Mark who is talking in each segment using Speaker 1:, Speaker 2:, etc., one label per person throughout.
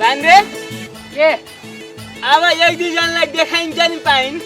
Speaker 1: भान्रे
Speaker 2: के
Speaker 1: अब एक दुईजनालाई देखाइन्छ नि पाइन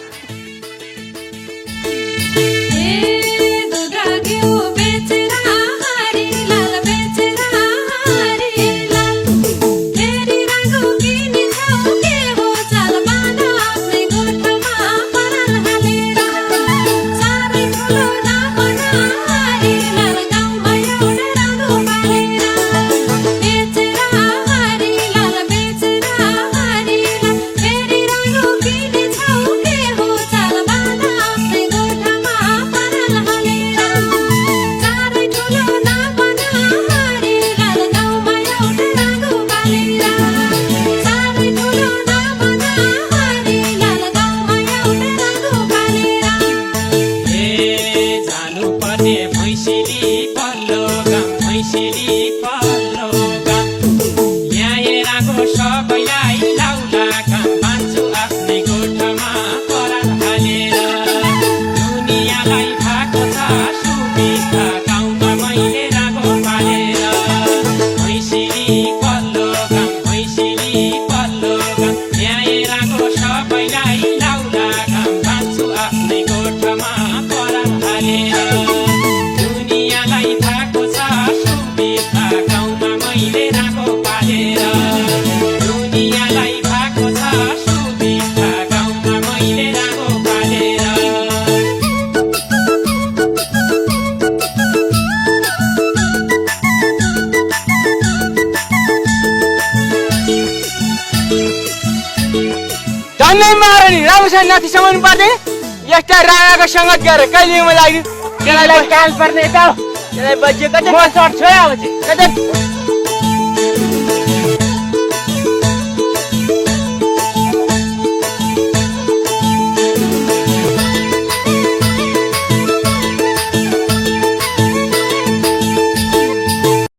Speaker 1: राम्रोसँग नाति समाउनु पर्ने यस्ता राणाको सङ्गत गरेर कहिले मलाई काल पर्ने त त्यसलाई बजियो कतै म सर्ट छोरा अब चाहिँ